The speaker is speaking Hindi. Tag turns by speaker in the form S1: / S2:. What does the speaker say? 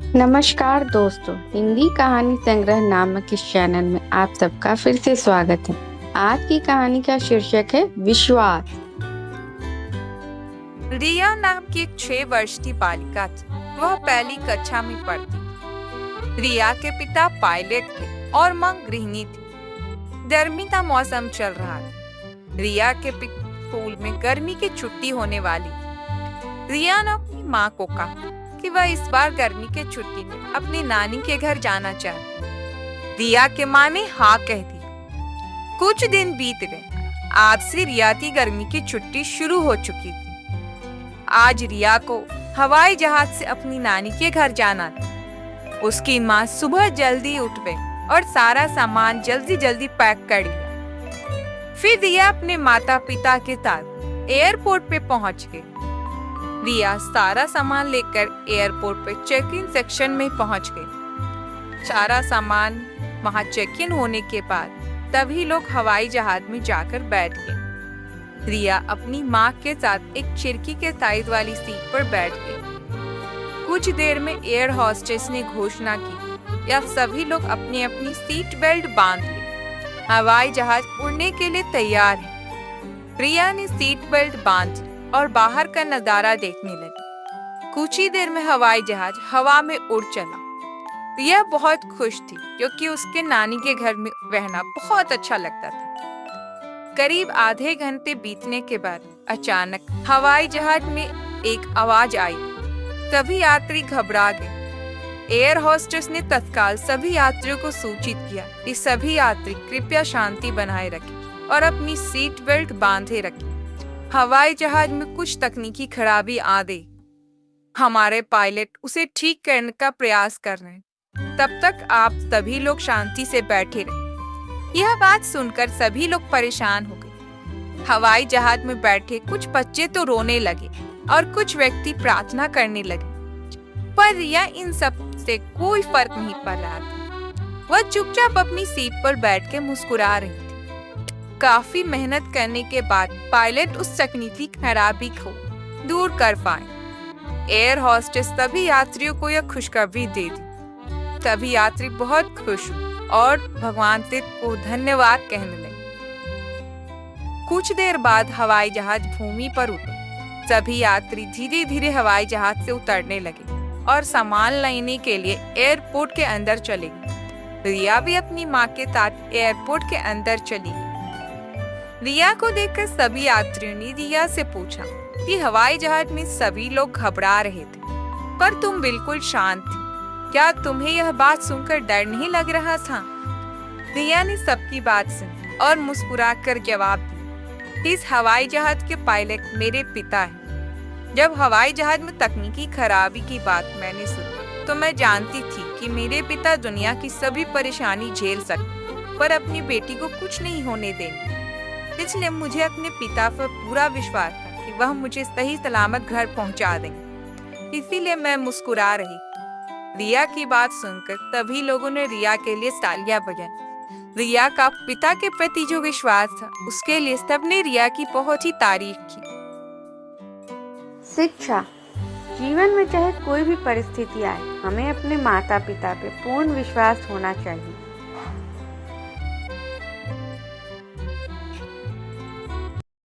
S1: नमस्कार दोस्तों, हिंदी कहानी संग्रह नामक इस चैनल में आप सबका फिर से स्वागत है। आज की कहानी का शीर्षक है विश्वास।
S2: रिया नाम की एक 6 वर्ष की बालिका थी। वह पहली कक्षा में पढ़ती। रिया के पिता पायलट थे और मां गृहिणी थी। गर्मी का मौसम चल रहा था। रिया के स्कूल में गर्मी की छुट्टी होने वाली थी। रिया ने अपनी माँ को कहा कि वह इस बार गर्मी के छुट्टी में अपनी नानी के घर जाना चाहती। रिया के माँ ने हाँ कह दी। कुछ दिन बीत गए। आज से रिया की गर्मी की छुट्टी शुरू हो चुकी थी। आज रिया को हवाई जहाज से अपनी नानी के घर जाना था। उसकी माँ सुबह जल्दी उठ गई और सारा सामान जल्दी जल्दी पैक कर लिया। फिर रिया अपने माता पिता के साथ एयरपोर्ट पे पहुंच गई। रिया सारा सामान लेकर एयरपोर्ट पे चेक इन सेक्शन में पहुंच गई। सारा सामान वहां चेक इन होने के बाद तभी लोग हवाई जहाज में जाकर बैठ गए। रिया अपनी माँ के साथ एक खिड़की के साइड वाली सीट पर बैठ गई। कुछ देर में एयर होस्टेस ने घोषणा की या सभी लोग अपनी अपनी सीट बेल्ट बांध ली। हवाई जहाज उड़ने के लिए तैयार है। रिया ने सीट बेल्ट बांध और बाहर का नजारा देखने लगी। कुछ ही देर में हवाई जहाज हवा में उड़ चला। रिया बहुत खुश थी क्योंकि उसके नानी के घर में रहना बहुत अच्छा लगता था। करीब आधे घंटे बीतने के बाद अचानक हवाई जहाज में एक आवाज आई। सभी यात्री घबरा गए। एयर होस्टेस ने तत्काल सभी यात्रियों को सूचित किया कि सभी यात्री कृपया शांति बनाए रखें और अपनी सीट बेल्ट बांधे रखें। हवाई जहाज में कुछ तकनीकी खराबी आ गई। हमारे पायलट उसे ठीक करने का प्रयास कर रहे हैं। तब तक आप सभी लोग शांति से बैठे रहे। यह बात सुनकर सभी लोग परेशान हो गए। हवाई जहाज में बैठे कुछ बच्चे तो रोने लगे और कुछ व्यक्ति प्रार्थना करने लगे। पर रिया इन सब से कोई फर्क नहीं पड़ रहा था। वह चुपचाप अपनी सीट पर बैठ के मुस्कुरा रही थी। काफी मेहनत करने के बाद पायलट उस तकनीकी खराबी को दूर कर पाए। एयर होस्टेस सभी यात्रियों को यह खुशखबरी दे दी। सभी यात्री बहुत खुश हुए और भगवान से को धन्यवाद कहने लगे। कुछ देर बाद हवाई जहाज भूमि पर उतरा। सभी यात्री धीरे धीरे हवाई जहाज से उतरने लगे और सामान लेने के लिए एयरपोर्ट के अंदर चले गए। रिया भी अपनी माँ के साथ एयरपोर्ट के अंदर चली गई। रिया को देखकर सभी यात्रियों ने रिया से पूछा कि हवाई जहाज में सभी लोग घबरा रहे थे पर तुम बिल्कुल शांत थी। क्या तुम्हें यह बात सुनकर डर नहीं लग रहा था? रिया ने सबकी बात सुनी और मुस्कुराकर जवाब दिया, इस हवाई जहाज के पायलट मेरे पिता हैं। जब हवाई जहाज में तकनीकी खराबी की बात मैंने सुनी तो मैं जानती थी कि मेरे पिता दुनिया की सभी परेशानी झेल सकते पर अपनी बेटी को कुछ नहीं होने देंगे। इसलिए मुझे अपने पिता पर पूरा विश्वास था कि वह मुझे सही सलामत घर पहुंचा देंगे। इसीलिए मैं मुस्कुरा रही। रिया की बात सुनकर सभी लोगों ने रिया के लिए तालियां बजाई। रिया का पिता के प्रति जो विश्वास था उसके लिए सबने रिया की बहुत ही तारीफ की।
S1: शिक्षा। जीवन में चाहे कोई भी परिस्थिति आए, हमें अपने माता पिता पे पूर्ण विश्वास होना चाहिए।